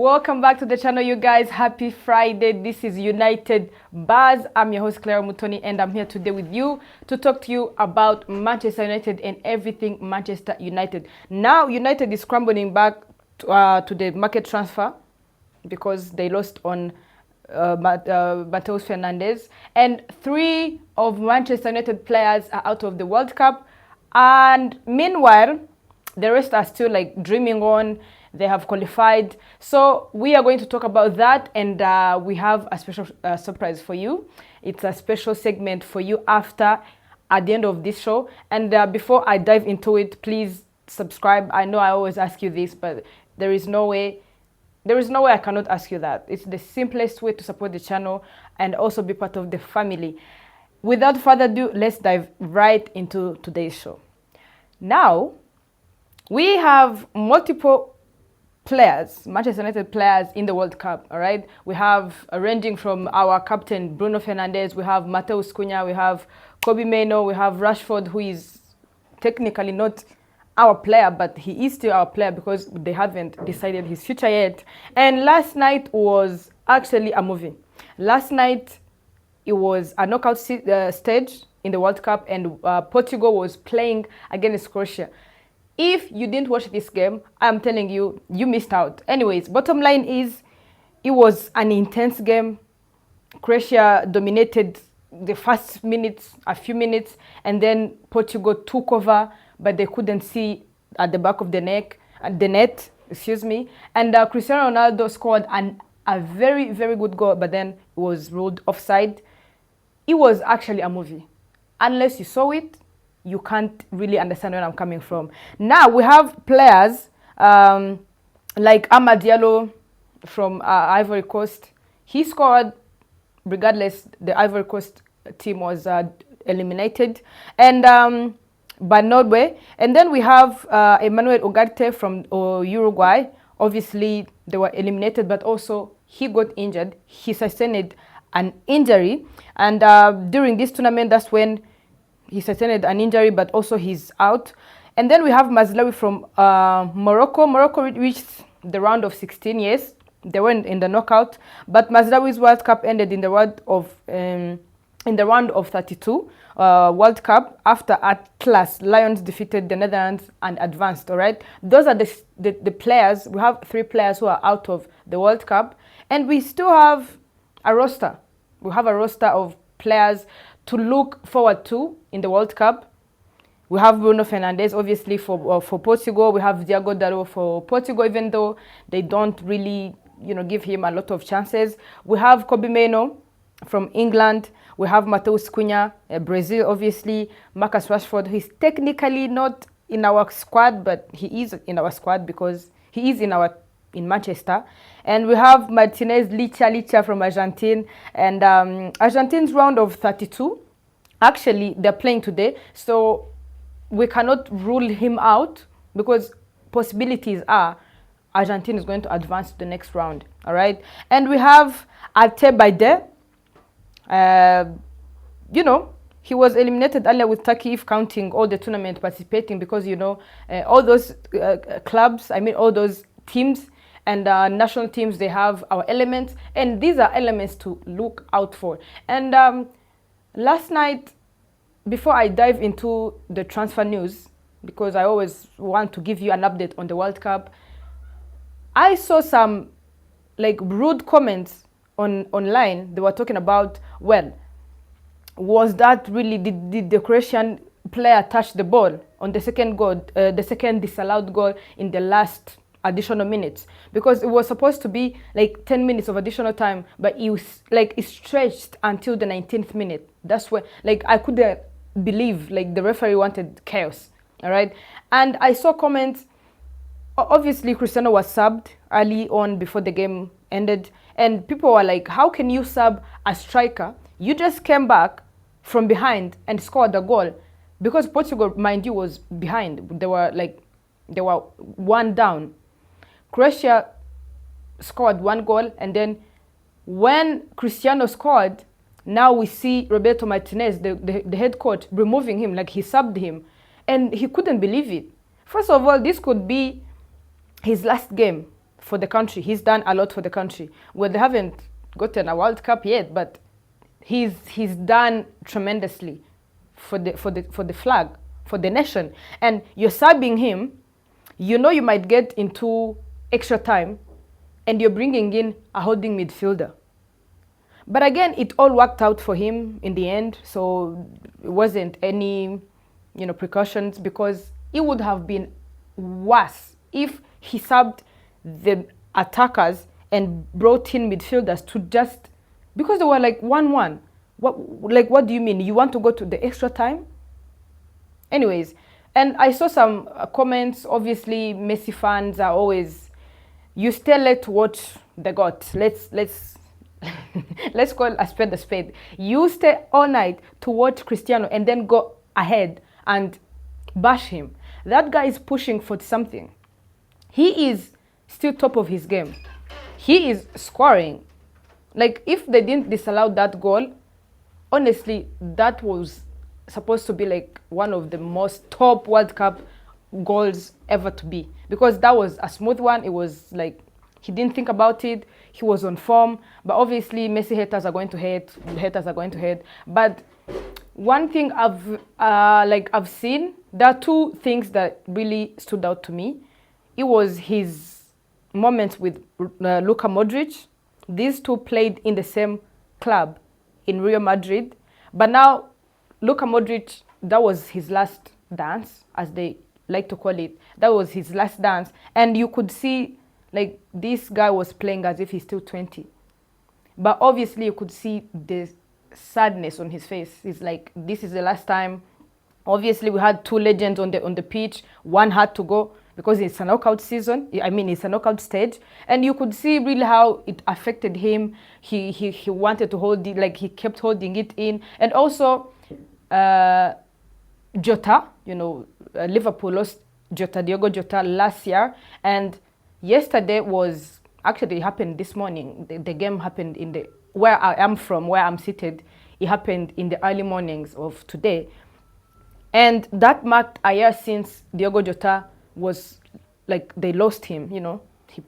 Welcome back to the channel, you guys. Happy Friday. This is United Buzz. I'm your host, Clara Mutoni, and I'm here today with you to talk to you about Manchester United and everything Manchester United. Now, United is scrambling back to the market transfer because they lost on Matheus Fernandes, and 3 of Manchester United players are out of the World Cup. And meanwhile, the rest are still like dreaming on. They have qualified. So we are going to talk about that, and we have a special surprise for you. It's a special segment for you at the end of this show. And before I dive into it, please subscribe. I know I always ask you this, but there is no way I cannot ask you that. It's the simplest way to support the channel and also be part of the family. Without further ado, let's dive right into today's show. Now, we have multiple players, Manchester United players in the World Cup, all right? We have, ranging from our captain, Bruno Fernandes, we have Matheus Cunha, we have Kobbie Mainoo, we have Rashford, who is technically not our player, but he is still our player because they haven't decided his future yet. And last night was actually a movie. Last night, it was a knockout stage in the World Cup, and Portugal was playing against Croatia. If you didn't watch this game, I'm telling you, you missed out. Anyways, bottom line is, it was an intense game. Croatia dominated the first minutes, a few minutes, and then Portugal took over, but they couldn't see at the back of the net, excuse me. And Cristiano Ronaldo scored a very, very good goal, but then it was ruled offside. It was actually a movie. Unless you saw it, you can't really understand where I'm coming from. Now we have players like Amad Diallo from Ivory Coast. He scored regardless the Ivory Coast team was eliminated, and by Norway. And then we have Emmanuel Ugarte from Uruguay. Obviously they were eliminated, but also he got injured. He sustained an injury, and during this tournament, that's when he sustained an injury, but also he's out. And then we have Mazraoui from Morocco. Morocco reached the round of 16 years. They went in the knockout, but Mazraoui's World Cup ended in the round of 32 World Cup after Atlas Lions defeated the Netherlands and advanced. All right, those are the players. We have 3 players who are out of the World Cup, and we still have a roster. We have a roster of players to look forward to in the World Cup. We have Bruno Fernandes, obviously, for Portugal. We have Diogo Dalot for Portugal, even though they don't really, give him a lot of chances. We have Kobbie Mainoo from England. We have Matheus Cunha, Brazil, obviously. Marcus Rashford, he's technically not in our squad, but he is in our squad because he is in Manchester. And we have Martinez Licha from Argentina. And Argentina's round of 32, actually, they're playing today. So we cannot rule him out because possibilities are Argentina is going to advance to the next round. All right. And we have Arte Baide. He was eliminated earlier with Turkey, if counting all the tournament participating, because, all those clubs, all those teams, and national teams, they have our elements, and these are elements to look out for. And last night, before I dive into the transfer news, because I always want to give you an update on the World Cup, I saw some rude comments online. They were talking about, well, was that really, did the Croatian player touch the ball on the second goal, the second disallowed goal in the last additional minutes? Because it was supposed to be 10 minutes of additional time, but it stretched until the 19th minute. That's where I couldn't believe the referee wanted chaos. All right. And I saw comments. Obviously Cristiano was subbed early on before the game ended, and people were like, how can you sub a striker? You just came back from behind and scored a goal, because Portugal, mind you, was behind. They were 1 down. Croatia scored 1 goal, and then when Cristiano scored, now we see Roberto Martinez, the head coach, removing him, he subbed him, and he couldn't believe it. First of all, this could be his last game for the country. He's done a lot for the country. Well, they haven't gotten a World Cup yet, but he's done tremendously for the flag, for the nation. And you're subbing him, you know you might get into extra time, and you're bringing in a holding midfielder. But again, it all worked out for him in the end, so it wasn't any, precautions, because it would have been worse if he subbed the attackers and brought in midfielders to just, because they were like 1-1. What do you mean? You want to go to the extra time? Anyways, and I saw some comments. Obviously, Messi fans are always, you stay late to watch the GOAT. Let's let's call a spade a spade. You stay all night to watch Cristiano and then go ahead and bash him. That guy is pushing for something. He is still top of his game. He is scoring. Like, if they didn't disallow that goal, honestly, that was supposed to be like one of the most top World Cup goals ever to be, because that was a smooth one. It was like he didn't think about it. He was on form. But obviously, Messi haters are going to hate. Haters are going to hate. But one thing I've seen, there are two things that really stood out to me. It was his moments with Luka Modric. These two played in the same club in Real Madrid. But now, Luka Modric, that was his last dance, as they like to call it. That was his last dance. And you could see, like, this guy was playing as if he's still 20. But obviously, you could see the sadness on his face. It's like, this is the last time. Obviously, we had two legends on the pitch. One had to go because it's a knockout season. It's a knockout stage. And you could see really how it affected him. He wanted to hold it, like, he kept holding it in. And also, Jota, Liverpool lost Diogo Jota last year. And yesterday was, actually it happened this morning. The game happened where I am from, where I'm seated. It happened in the early mornings of today. And that marked a year since Diogo Jota was, like, they lost him,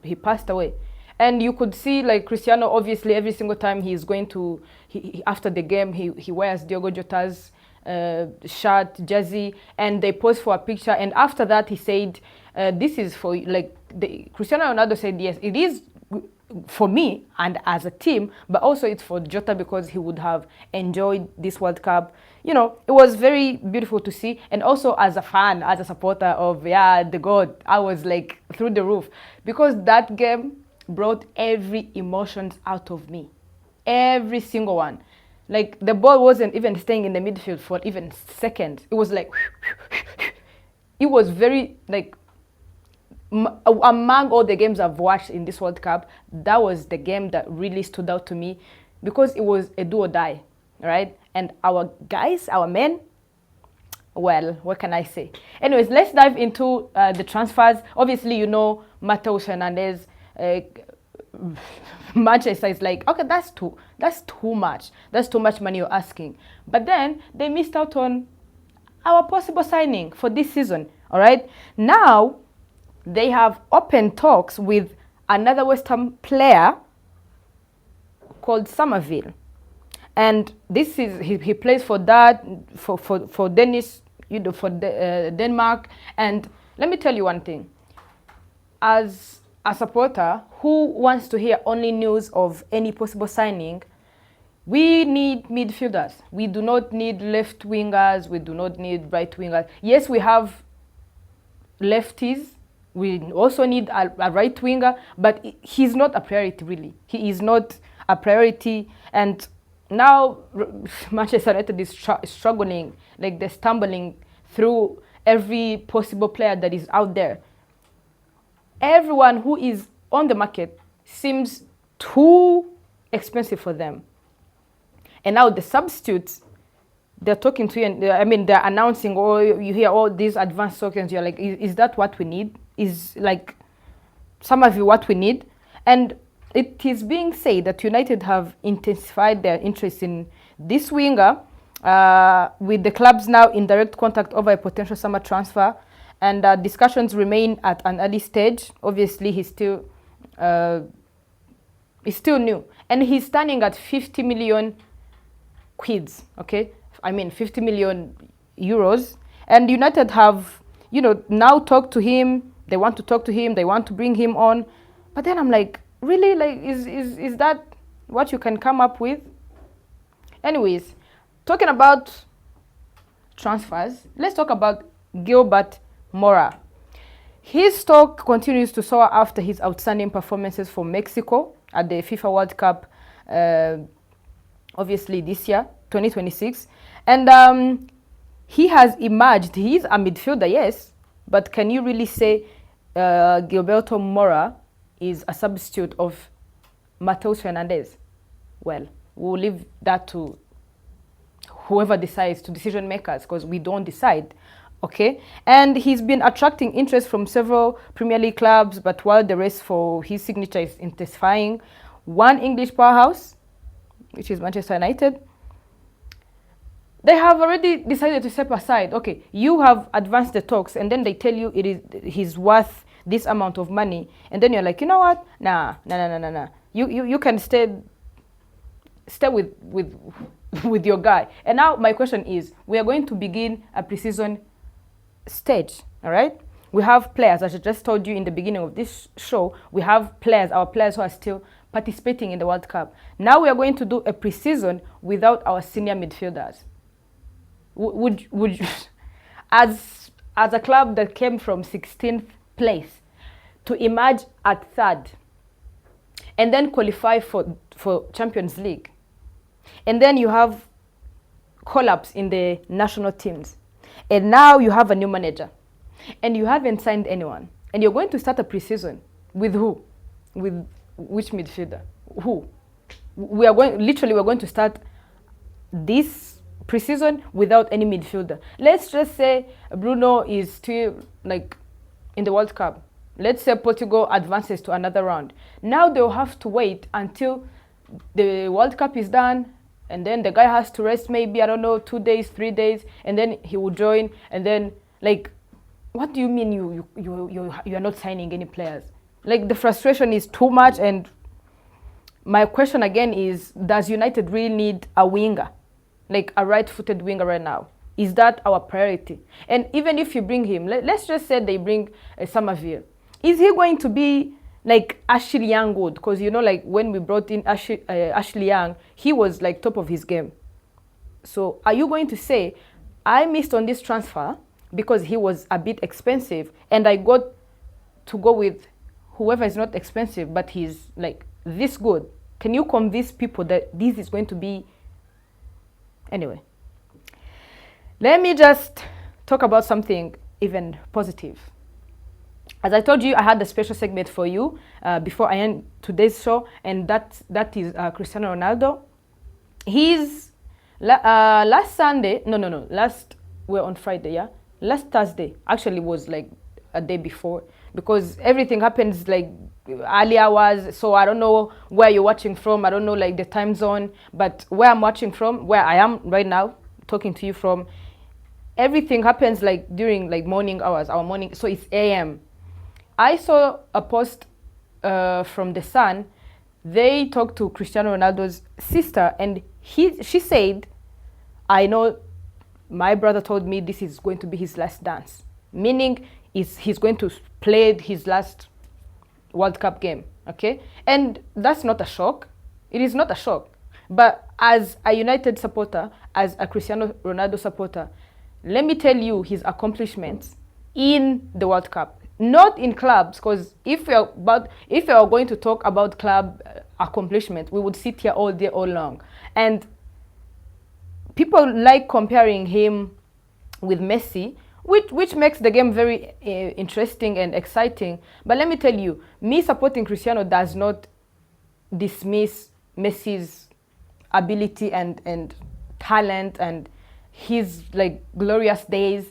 he passed away. And you could see, like, Cristiano, obviously, every single time he's going to, after the game, he wears Diogo Jota's shirt, jersey, and they pose for a picture. And after that, he said, this is for, like, Cristiano Ronaldo said, yes, it is for me and as a team, but also it's for Jota because he would have enjoyed this World Cup. It was very beautiful to see. And also as a fan, as a supporter of, the GOAT, I was like through the roof, because that game brought every emotion out of me. Every single one. Like, the ball wasn't even staying in the midfield for even seconds. It was like, it was very, like, among all the games I've watched in this World Cup, that was the game that really stood out to me, because it was a do or die, right? And our guys, our men, well, what can I say? Anyways, let's dive into the transfers. Obviously, Matheus Fernandes, Manchester is like, okay, that's too much. That's too much money you're asking. But then they missed out on our possible signing for this season, all right? Now, they have open talks with another West Ham player called Somerville. And this is, he plays for Dennis, Denmark. And let me tell you one thing. As a supporter who wants to hear only news of any possible signing, we need midfielders. We do not need left wingers. We do not need right wingers. Yes, we have lefties. We also need a right winger, but he's not a priority, really. He is not a priority. And now Manchester United is struggling, like they're stumbling through every possible player that is out there. Everyone who is on the market seems too expensive for them. And now the substitutes, they're talking to you, and they're announcing, or you hear all these advanced tokens, you're like, is that what we need? Is, like, some of you what we need? And it is being said that United have intensified their interest in this winger, with the clubs now in direct contact over a potential summer transfer. And discussions remain at an early stage. Obviously, he's still Uh, is still new. And he's standing at 50 million quids, okay? I mean, 50 million euros. And United have, now talked to him. They want to talk to him. They want to bring him on. But then I'm like, really? Like, is that what you can come up with? Anyways, talking about transfers, let's talk about Gilbert Mora. His stock continues to soar after his outstanding performances for Mexico at the FIFA World Cup, obviously this year, 2026. And he has emerged. He is a midfielder, yes, but can you really say Gilberto Mora is a substitute of Mateus Fernandez? Well, we'll leave that to whoever decides, to decision makers, because we don't decide. Okay, and he's been attracting interest from several Premier League clubs, but while the race for his signature is intensifying, one English powerhouse, which is Manchester United, they have already decided to step aside. Okay, you have advanced the talks, and then they tell you he's worth this amount of money, and then you're like, you know what? Nah. You can stay with your guy. And now my question is, we are going to begin a preseason stage, all right? We have players, as I just told you in the beginning of this show, we have players, our players who are still participating in the World Cup. Now we are going to do a preseason without our senior midfielders. Would you, as a club that came from 16th place to emerge at third and then qualify for Champions League, and then you have collapse in the national teams, and now you have a new manager, and you haven't signed anyone, and you're going to start a preseason with who? With which midfielder? Who? We're going to start this preseason without any midfielder. Let's just say Bruno is still like in the World Cup. Let's say Portugal advances to another round. Now they'll have to wait until the World Cup is done, and then the guy has to rest maybe, I don't know, 2 days, 3 days, and then he will join. And then, like, what do you mean you are not signing any players? Like, the frustration is too much. And my question again is, does United really need a winger, like a right-footed winger right now? Is that our priority? And even if you bring him, let's just say they bring Samavier, is he going to be like Ashley Young would? Because, like when we brought in Ashley Young, he was like top of his game. So are you going to say, I missed on this transfer because he was a bit expensive, and I got to go with whoever is not expensive, but he's like this good? Can you convince people that this is going to be? Anyway, let me just talk about something even positive. As I told you, I had a special segment for you before I end today's show, and that is Cristiano Ronaldo. He's last Sunday, we're on Friday, yeah? Last Thursday, actually was like a day before, because everything happens like early hours, so I don't know where you're watching from, I don't know like the time zone, but where I'm watching from, where I am right now, talking to you from, everything happens like during like morning hours, our morning, so it's AM. I saw a post from The Sun. They talked to Cristiano Ronaldo's sister, and she said, I know my brother told me this is going to be his last dance, meaning he's going to play his last World Cup game, okay? And that's not a shock. It is not a shock. But as a United supporter, as a Cristiano Ronaldo supporter, let me tell you his accomplishments in the World Cup. Not in clubs, because if we are going to talk about club accomplishment, we would sit here all day, all long. And people like comparing him with Messi, which makes the game very interesting and exciting. But let me tell you, me supporting Cristiano does not dismiss Messi's ability and talent and his like glorious days.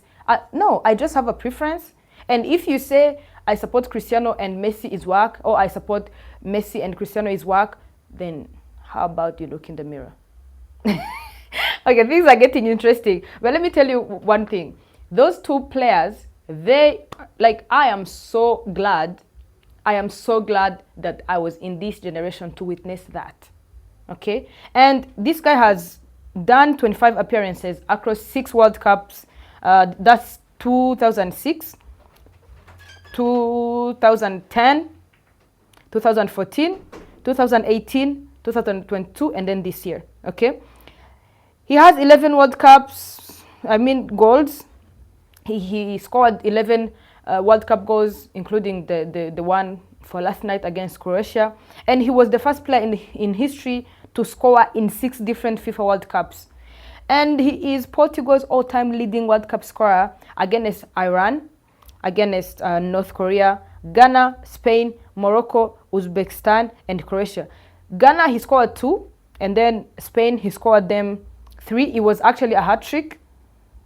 No, I just have a preference. And if you say, I support Cristiano and Messi is work, or I support Messi and Cristiano is work, then how about you look in the mirror? Okay, things are getting interesting. But let me tell you one thing. Those two players, I am so glad I am so glad that I was in this generation to witness that. Okay, and this guy has done 25 appearances across 6 World Cups. That's 2006, 2010, 2014, 2018, 2022, and then this year. Okay, he has 11 World Cups, goals. He scored 11 World Cup goals, including the one for last night against Croatia. And he was the first player in history to score in 6 different FIFA World Cups. And he is Portugal's all-time leading World Cup scorer against Iran, against North Korea, Ghana, Spain, Morocco, Uzbekistan, and Croatia. Ghana, he scored 2, and then Spain, he scored them 3. It was actually a hat-trick,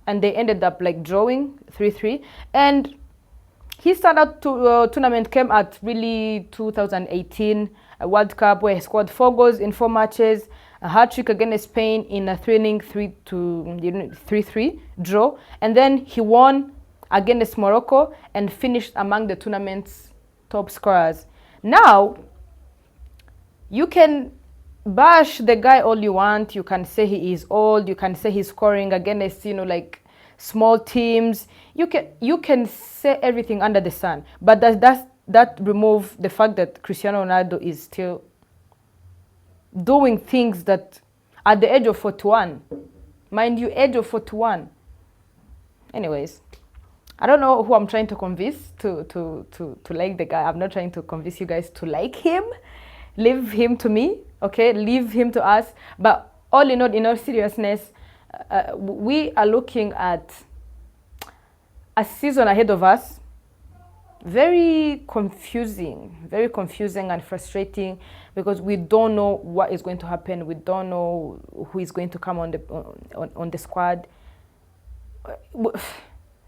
and they ended up like drawing 3-3. And his standout tournament came at really 2018 World Cup, where he scored 4 goals in 4 matches, a hat-trick against Spain in a thrilling 3-3 draw, and then he won against Morocco and finished among the tournament's top scorers. Now, you can bash the guy all you want. You can say he is old. You can say he's scoring against, like small teams. You can say everything under the sun, but that remove the fact that Cristiano Ronaldo is still doing things that at the age of 41, mind you, age of 41. Anyways, I don't know who I'm trying to convince to like the guy. I'm not trying to convince you guys to like him. Leave him to me, okay? Leave him to us. But all in all seriousness, we are looking at a season ahead of us. Very confusing and frustrating, because we don't know what is going to happen. We don't know who is going to come on the squad.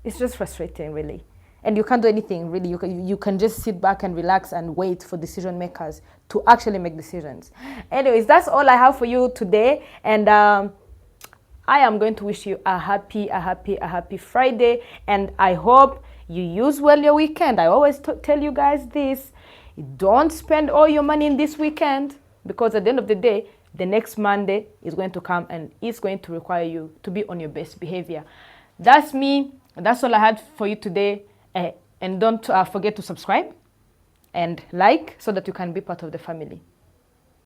It's just frustrating, really. And you can't do anything, really. You can just sit back and relax and wait for decision makers to actually make decisions. Anyways, that's all I have for you today. And I am going to wish you a happy Friday. And I hope you use well your weekend. I always tell you guys this. Don't spend all your money in this weekend, because at the end of the day, the next Monday is going to come and it's going to require you to be on your best behavior. That's me. That's all I had for you today. And don't forget to subscribe and like, so that you can be part of the family.